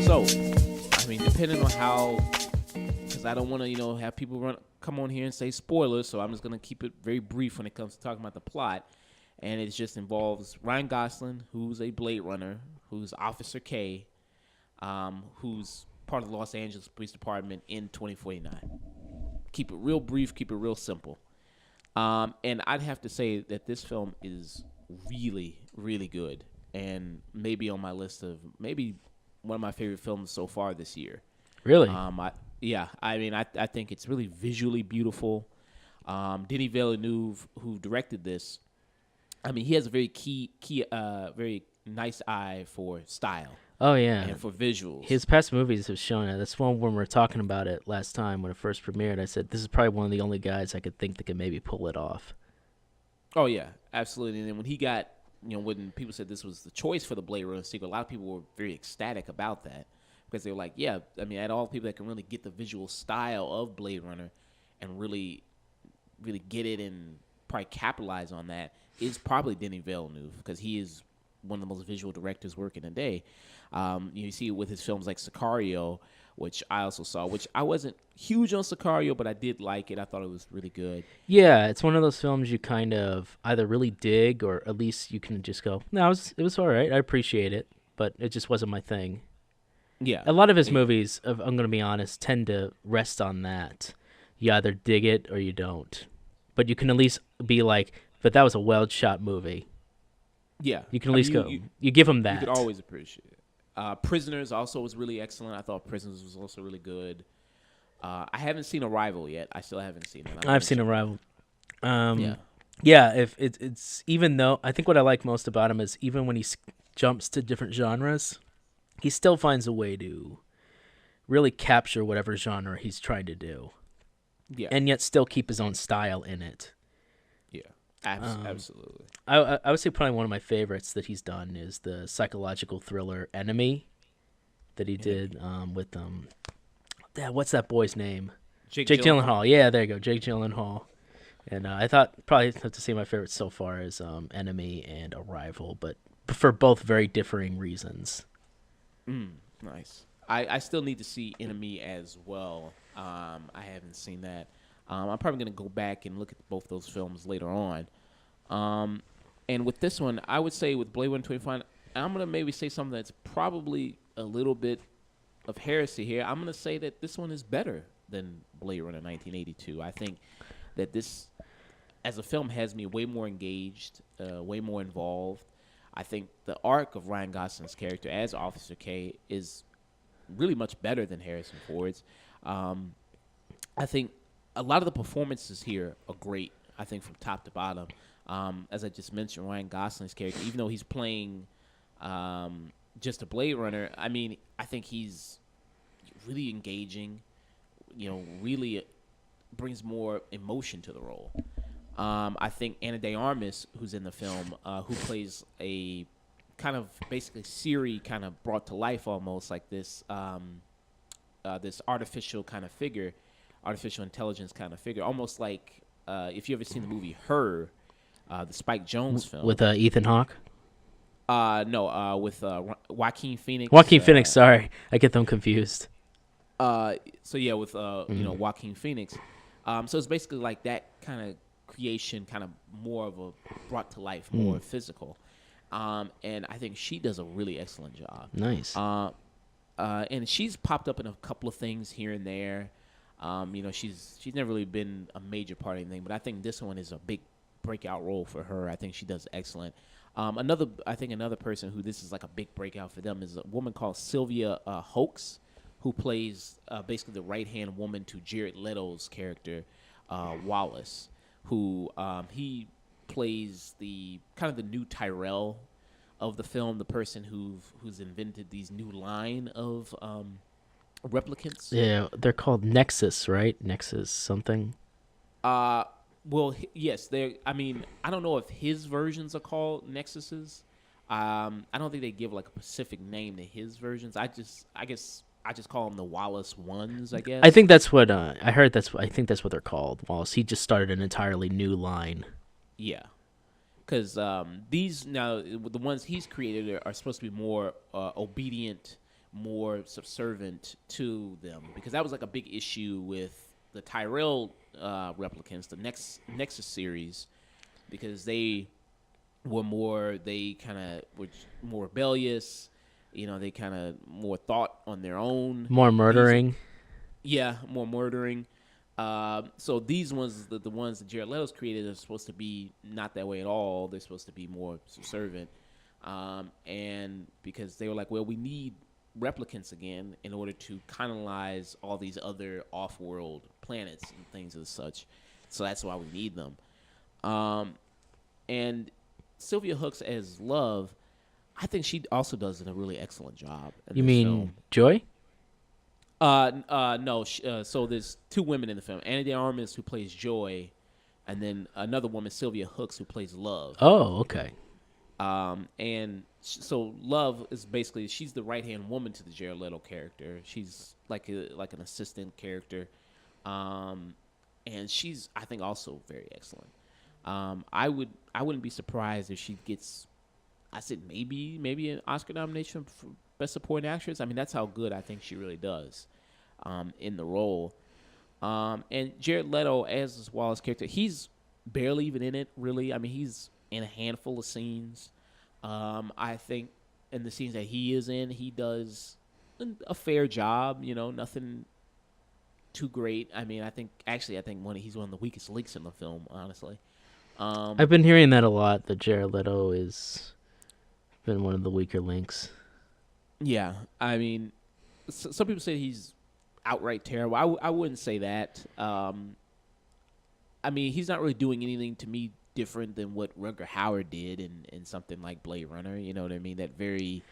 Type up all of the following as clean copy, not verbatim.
So, I mean, depending on how, because I don't want to, have people come on here and say spoilers. So I'm just gonna keep it very brief when it comes to talking about the plot. And it just involves Ryan Gosling, who's a Blade Runner, who's Officer K, who's part of the Los Angeles Police Department in 2049. Keep it real brief, keep it real simple. And I'd have to say that this film is really, really good, and maybe on my list of maybe one of my favorite films so far this year. Really? I think it's really visually beautiful. Denis Villeneuve, who directed this, I mean, he has a very very nice eye for style. Oh, yeah. And for visuals. His past movies have shown it. That's one when we were talking about it last time when it first premiered. I said, this is probably one of the only guys I could think that could maybe pull it off. Oh, yeah, absolutely. And then when he got, when people said this was the choice for the Blade Runner sequel, a lot of people were very ecstatic about that because they were like, yeah, I mean, out of all people that can really get the visual style of Blade Runner and really, really get it and probably capitalize on that is probably Denis Villeneuve because he is one of the most visual directors working today. You see it with his films like Sicario, which I also saw, which I wasn't huge on Sicario, but I did like it. I thought it was really good. Yeah, it's one of those films you kind of either really dig or at least you can just go, no, it was all right. I appreciate it, but it just wasn't my thing. Yeah. A lot of his movies, I'm going to be honest, tend to rest on that. You either dig it or you don't. But you can at least be like, but that was a well-shot movie. Yeah. You can at least go. You give him that. You could always appreciate it. Prisoners also was really excellent. I thought Prisoners was also really good. I haven't seen Arrival yet. I still haven't seen it. I've seen Arrival. Yeah. Yeah, if it's even though I think what I like most about him is even when he jumps to different genres, he still finds a way to really capture whatever genre he's trying to do. Yeah. And yet still keep his own style in it. Yeah. Absolutely. I would say probably one of my favorites that he's done is the psychological thriller Enemy that he did with what's that boy's name? Jake Gyllenhaal. Yeah, there you go, Jake Gyllenhaal. And I thought probably have to say my favorites so far is Enemy and Arrival, but for both very differing reasons. Nice. I still need to see Enemy as well. I haven't seen that. I'm probably going to go back and look at both those films later on. And with this one, I would say with Blade Runner 2049, I'm going to maybe say something that's probably a little bit of heresy here. I'm going to say that this one is better than Blade Runner 1982. I think that this, as a film, has me way more engaged, way more involved. I think the arc of Ryan Gosling's character as Officer K is really much better than Harrison Ford's. I think a lot of the performances here are great, I think, from top to bottom. As I just mentioned, Ryan Gosling's character, even though he's playing just a Blade Runner, I mean, I think he's really engaging, really brings more emotion to the role. I think Ana de Armas, who's in the film, who plays a kind of basically Siri kind of brought to life almost like this this artificial kind of figure, artificial intelligence kind of figure, almost like if you ever seen the movie Her, the Spike Jonze film. With Ethan Hawke? No, with Joaquin Phoenix. Joaquin Phoenix, sorry. I get them confused. So yeah, with Joaquin Phoenix. So it's basically like that kind of creation, kind of more of a brought to life, more physical. And I think she does a really excellent job. Nice. And she's popped up in a couple of things here and there. She's never really been a major part of anything, but I think this one is a big breakout role for her. I think she does excellent. Another person who this is like a big breakout for them is a woman called Sylvia Hoeks, who plays basically the right-hand woman to Jared Leto's character, Wallace, who he plays the kind of the new Tyrell of the film, the person who's invented these new line of replicants. Yeah, they're called Nexus, right? Nexus something. Yes. I mean, I don't know if his versions are called Nexuses. I don't think they give like a specific name to his versions. I guess I just call them the Wallace ones, I guess. I think that's what I heard. I think that's what they're called. Wallace. He just started an entirely new line. Yeah, because these now the ones he's created are supposed to be more obedient, more subservient to them. Because that was like a big issue with the Tyrell replicants, the Nexus series, because they kind of were more rebellious. You know, they kind of more thought on their own. More murdering. More murdering. So these ones, the ones that Jared Leto's created, are supposed to be not that way at all. They're supposed to be more subservient. And because they were like, well, we need replicants again in order to colonize all these other off-world planets and things of such. So that's why we need them. And Sylvia Hooks as Love, I think she also does a really excellent job. You mean film. Joy? No. So there's two women in the film: Anna de Armas, who plays Joy, and then another woman, Sylvia Hooks, who plays Love. Oh, okay. So Love is basically, she's the right hand woman to the Jared Leto character. She's like an assistant character, and she's, I think, also very excellent. I wouldn't be surprised if she gets, I said maybe an Oscar nomination for Best Supporting Actress. I mean, that's how good I think she really does in the role. And Jared Leto as Wallace character, he's barely even in it, really. I mean, he's in a handful of scenes. I think in the scenes that he is in, he does a fair job. You know, nothing too great. I mean, I think he's one of the weakest links in the film, honestly. I've been hearing that a lot, that Jared Leto is been one of the weaker links. Yeah, I mean, some people say he's outright terrible. I wouldn't say that. I mean, he's not really doing anything to me different than what Rutger Hauer did in something like Blade Runner. You know what I mean? That very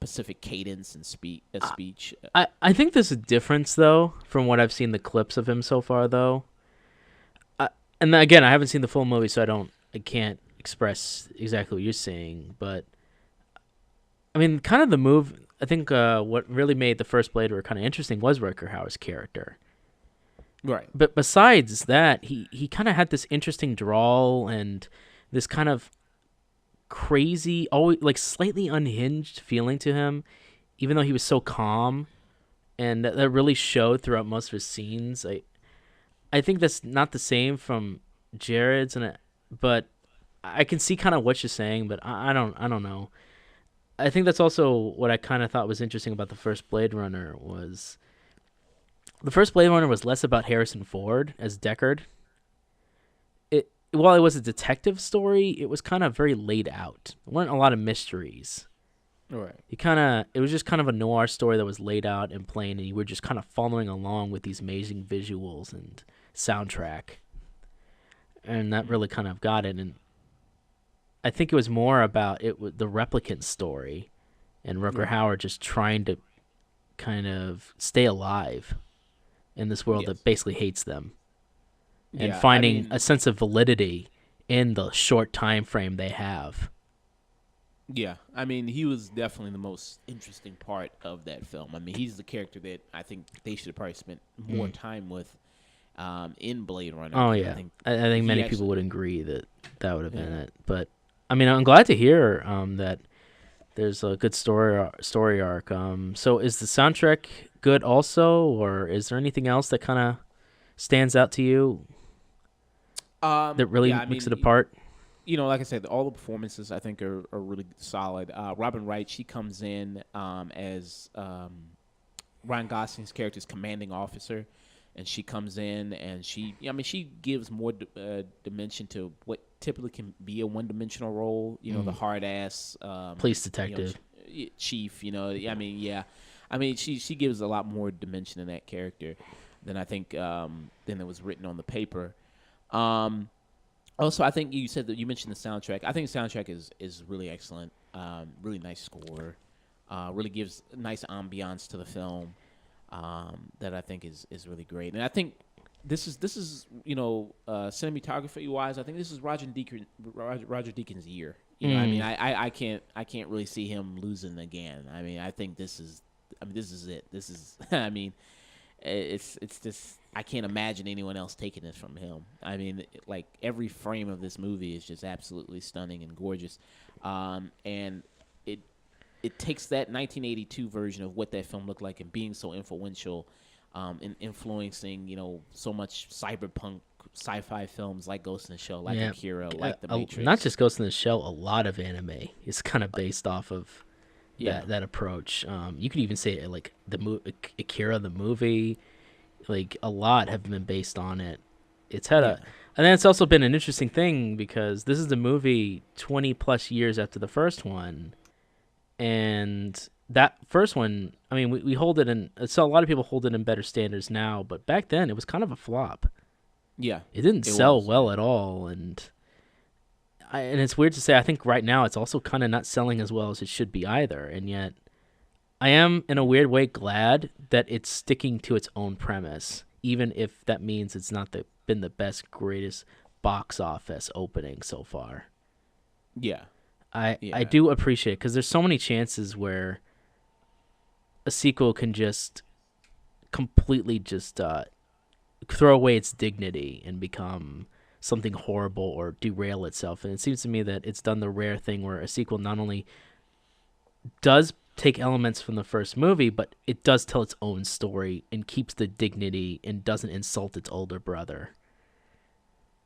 Pacific cadence and speech. I think there's a difference, though, from what I've seen the clips of him so far, though. And again, I haven't seen the full movie, so I can't express exactly what you're saying. But I mean, kind of the move. I think what really made the first Blade Runner kind of interesting was Rutger Hauer's character. Right. But besides that, he kind of had this interesting drawl and this kind of crazy, always like slightly unhinged feeling to him, even though he was so calm, and that really showed throughout most of his scenes. I think that's not the same from Jared's, but I can see kind of what you're saying, but I don't know. I think that's also what I kind of thought was interesting about the first Blade Runner was the first Blade Runner was less about Harrison Ford as Deckard. While it was a detective story, it was kind of very laid out. There weren't a lot of mysteries. Right. It was just kind of a noir story that was laid out and plain, and you were just kind of following along with these amazing visuals and soundtrack. And that really kind of got it. And I think it was more about the replicant story and Rutger Hauer just trying to kind of stay alive in this world that basically hates them. And finding a sense of validity in the short time frame they have. Yeah, I mean, he was definitely the most interesting part of that film. I mean, he's the character that I think they should have probably spent more time with in Blade Runner. Oh, yeah. I think many people would agree that would have been it. But, I mean, I'm glad to hear that there's a good story arc. So is the soundtrack good also, or is there anything else that kind of stands out to you that really makes it apart? You know, like I said, all the performances I think are really solid. Robin Wright, she comes in as Ryan Gosling's character's commanding officer, and she comes in and she gives more dimension to what typically can be a one-dimensional role. You know, the hard-ass police detective, chief. You know, she gives a lot more dimension in that character than I think than it was written on the paper. Also, I think you mentioned the soundtrack. I think the soundtrack is really excellent. Really nice score. Really gives nice ambiance to the film. That I think is really great. And I think this is cinematography wise, I think this is Roger Deakins' year. You know, I mean, I can't really see him losing again. I mean, I think this is I mean, this is it. This is. I mean, it's just I can't imagine anyone else taking this from him. I mean, like every frame of this movie is just absolutely stunning and gorgeous, and it it takes that 1982 version of what that film looked like and being so influential, in influencing so much cyberpunk sci-fi films like Ghost in the Shell, like Yeah. Akira, like The Matrix. Not just Ghost in the Shell, a lot of anime is kind of based off of Yeah. that approach. You could even say like Akira the movie, like a lot have been based on it. It's had Yeah. and then it's also been an interesting thing because this is the movie 20 plus years after the first one, and that first one, I mean, we hold it in. So a lot of people hold it in better standards now, but back then it was kind of a flop. Yeah. It didn't It sell was. well at all, and it's weird to say. I think right now it's also kind of not selling as well as it should be either, and yet I am in a weird way glad that it's sticking to its own premise, even if that means it's not been the best, greatest box office opening so far. Yeah. I Yeah. do appreciate it because there's so many chances where a sequel can just completely just throw away its dignity and become something horrible or derail itself. And it seems to me that it's done the rare thing where a sequel not only does take elements from the first movie, but it does tell its own story and keeps the dignity and doesn't insult its older brother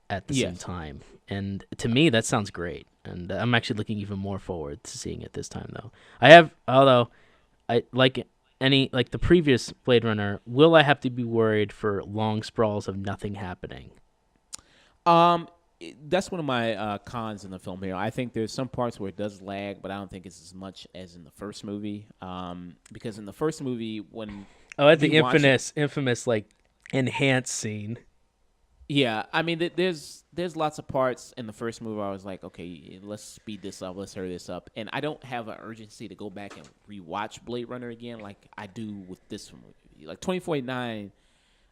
at the same Yes. time. And to me, that sounds great. And I'm actually looking even more forward to seeing it this time, though. Although I like the previous Blade Runner, will I have to be worried for long sprawls of nothing happening? That's one of my cons in the film here. I think there's some parts where it does lag, but I don't think it's as much as in the first movie. Because in the first movie, when Oh, at the you watch it- infamous like enhanced scene. yeah, I mean, there's lots of parts in the first movie where I was like, okay, let's speed this up, let's hurry this up, and I don't have an urgency to go back and rewatch Blade Runner again like I do with this movie. Like 2049,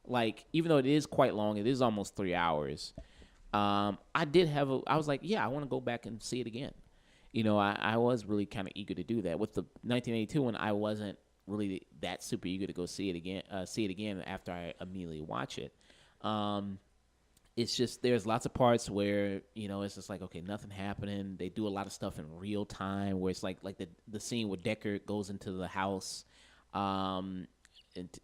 like even though it is quite long, it is almost 3 hours. I was like, yeah, I want to go back and see it again. I was really kind of eager to do that. With the 1982 one, I wasn't really that super eager to go see it again after I immediately watch it. It's just there's lots of parts where it's just like, okay, nothing happening. They do a lot of stuff in real time where it's like the scene where Deckard goes into the house,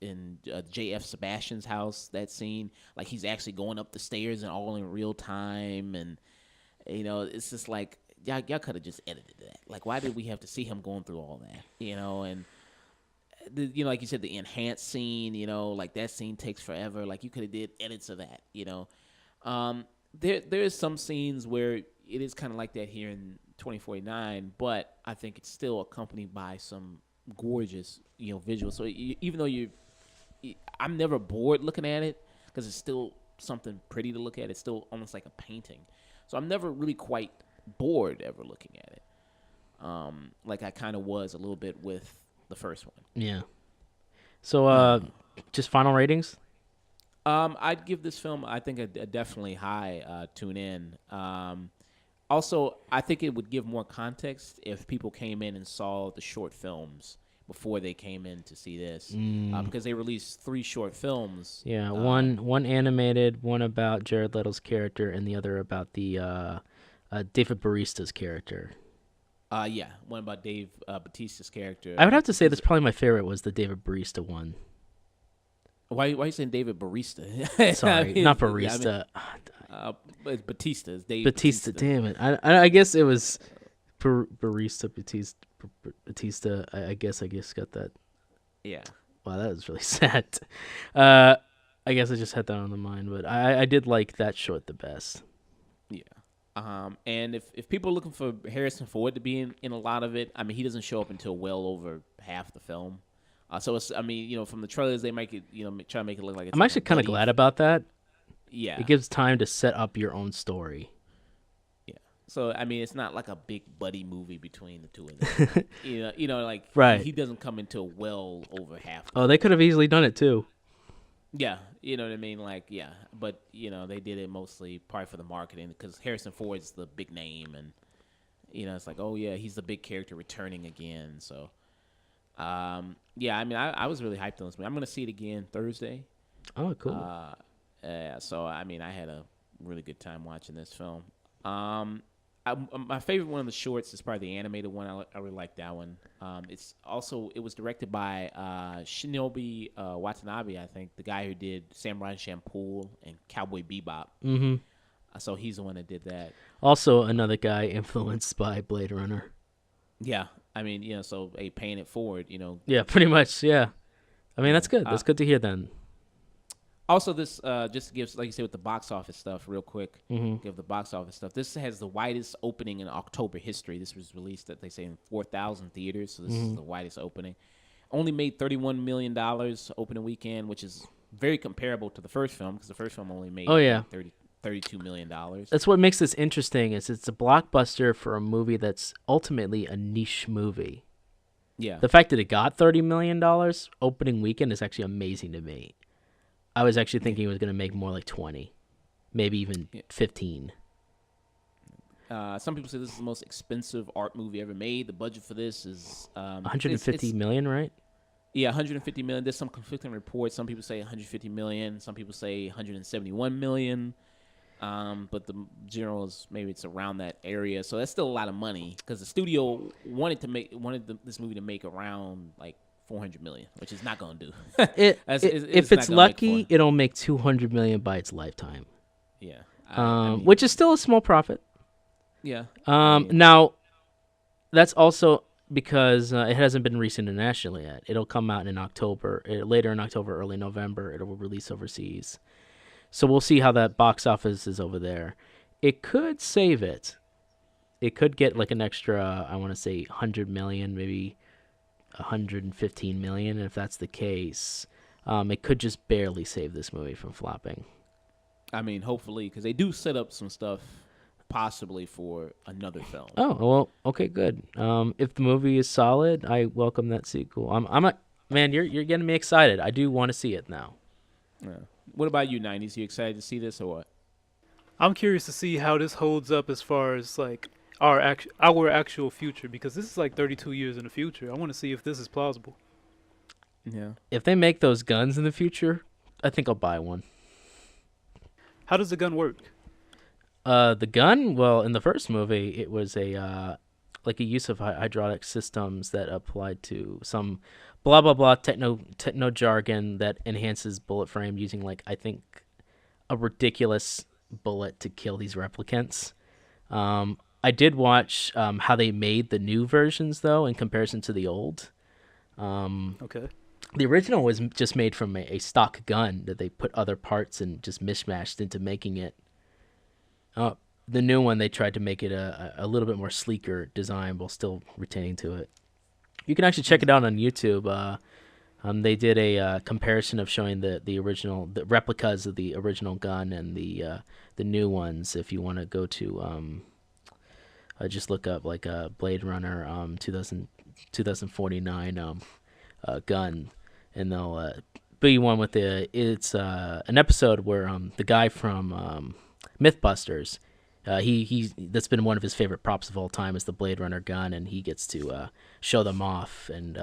in J.F. Sebastian's house. That scene, like he's actually going up the stairs and all in real time, and it's just like y'all could have just edited that. Like, why did we have to see him going through all that? And like you said, the enhanced scene, like that scene takes forever. Like you could have did edits of that. There is some scenes where it is kind of like that here in 2049, but I think it's still accompanied by some gorgeous visuals. So even though I'm never bored looking at it because it's still something pretty to look at. It's still almost like a painting. So I'm never really quite bored ever looking at it. Like I kind of was a little bit with the first one. Yeah. So just final ratings? I'd give this film, I think, a definitely high tune in. Also, I think it would give more context if people came in and saw the short films before they came in to see this, because they released 3 short films. Yeah, one animated, one about Jared Leto's character, and the other about the David Barista's character. Yeah, one about Dave Bautista's character. I would have to say that's probably my favorite was the David Barista one. Why are you saying David Barista? Sorry, not Barista. It's Batista. It's Dave Batista, damn it. I guess it was Barista Batista. I guess got that. Yeah. Wow, that was really sad. I guess I just had that on the mind, but I did like that short the best. Yeah. And if people are looking for Harrison Ford to be in a lot of it, I mean, he doesn't show up until well over half the film. So it's, I mean, from the trailers, they make it, try to make it look like it's. I'm like actually kind of buddy. glad about that. Yeah. It gives time to set up your own story. Yeah. So I mean, it's not like a big buddy movie between the two of them. Like Right. he doesn't come until well over half. Oh, they could have easily done it too. Yeah, you know what I mean. Like, yeah, but they did it mostly probably for the marketing because Harrison Ford's the big name, and it's like, oh yeah, he's the big character returning again. So, Yeah, I mean, I was really hyped on this movie. I'm gonna see it again Thursday. Oh, cool. So I mean, I had a really good time watching this film. Um, my favorite one of the shorts is probably the animated one. I really like that one. It was directed by Shinobi Watanabe, I think, the guy who did Samurai Champloo and Cowboy Bebop. Mm-hmm. So he's the one that did that. Also, another guy influenced by Blade Runner. Yeah, I mean, so paying it forward, Yeah, pretty much. Yeah. I mean, that's good. Uh, That's good to hear then. Also, this just gives, like you said, with the box office stuff, real quick. Mm-hmm. Give the box office stuff. This has the widest opening in October history. This was released at, they say, in 4,000 theaters, so this is the widest opening. Only made $31 million opening weekend, which is very comparable to the first film, because the first film only made Oh, yeah. $32 million. That's what makes this interesting is it's a blockbuster for a movie that's ultimately a niche movie. Yeah. The fact that it got $30 million opening weekend is actually amazing to me. I was actually thinking it was going to make more like 20, maybe even 15. Some people say this is the most expensive art movie ever made. The budget for this is 150 million, right? Yeah, 150 million. There's some conflicting reports. Some people say 150 million. Some people say 171 million. But the general is maybe it's around that area. So that's still a lot of money because the studio wanted this movie to make around like 400 million, which is not going to do. If it's lucky, it'll make 200 million by its lifetime. Yeah. Which is still a small profit. Yeah. Now, that's also because it hasn't been released internationally yet. It'll come out in October, later in October, early November. It'll release overseas. So we'll see how that box office is over there. It could save it. It could get like an extra, I want to say 100 million, maybe 115 million. And if that's the case, it could just barely save this movie from flopping. I mean, hopefully, because they do set up some stuff possibly for another film. Oh, well, okay, good. If the movie is solid, I welcome that sequel. Man, you're getting me excited. I do want to see it now. Yeah. What about you, 90s? You excited to see this or what? I'm curious to see how this holds up as far as like our actual future, because this is like 32 years in the future. I want to see if this is plausible. Yeah. If they make those guns in the future, I think I'll buy one. How does the gun work? The gun, well, in the first movie, it was a use of hydraulic systems that applied to some blah blah blah techno jargon that enhances bullet frame using I think a ridiculous bullet to kill these replicants. I did watch how they made the new versions though in comparison to the old. Okay. The original was just made from a stock gun that they put other parts and just mishmashed into making it. The new one, they tried to make it a little bit more sleeker design while still retaining to it. You can actually check it out on YouTube. They did a comparison of showing the replicas of the original gun and the new ones. If you want to go to just look up a Blade Runner 2049 gun, and they'll be one with it's an episode where the guy from Mythbusters, that's been one of his favorite props of all time is the Blade Runner gun, and he gets to show them off, and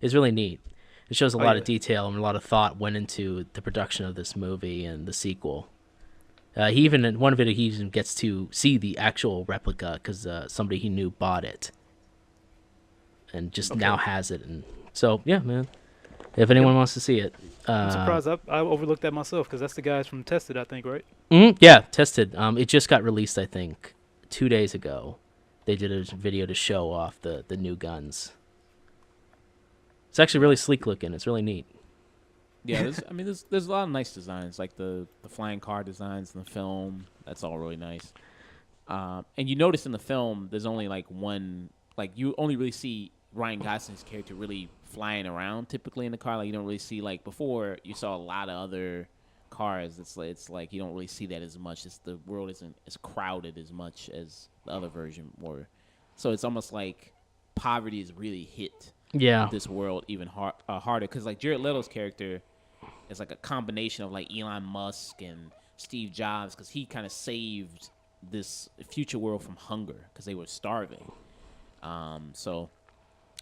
it's really neat. It shows a lot of detail and a lot of thought went into the production of this movie and the sequel. He even in one of it, he even gets to see the actual replica because somebody he knew bought it, and just now has it. And so, yeah, man, if anyone wants to see it, I'm surprised I overlooked that myself because that's the guys from Tested, I think, right? Yeah, Tested. It just got released, I think, 2 days ago. They did a video to show off the new guns. It's actually really sleek looking. It's really neat. Yeah, there's a lot of nice designs, like the flying car designs in the film. That's all really nice. And you notice in the film, there's only one, you only really see Ryan Gosling's character really flying around typically in the car. You don't really see, before you saw a lot of other cars. It's like you don't really see that as much. The world isn't as crowded as much as the other version were. So it's almost like poverty is really hit this world even harder. Because Jared Leto's character is a combination of Elon Musk and Steve Jobs, because he kind of saved this future world from hunger because they were starving. So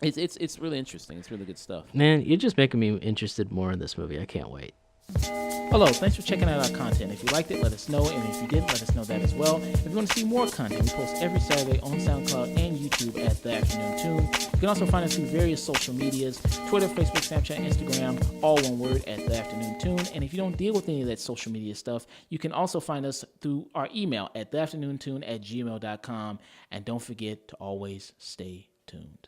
It's really interesting. It's really good stuff. Man, you're just making me interested more in this movie. I can't wait. Hello, thanks for checking out our content. If you liked it, let us know, and if you didn't, let us know that as well. If you want to see more content, we post every Saturday on SoundCloud and YouTube at The Afternoon Tune. You can also find us through various social medias, Twitter, Facebook, Snapchat, Instagram, all one word at The Afternoon Tune. And if you don't deal with any of that social media stuff, you can also find us through our email at theafternoontune@gmail.com. And don't forget to always stay tuned.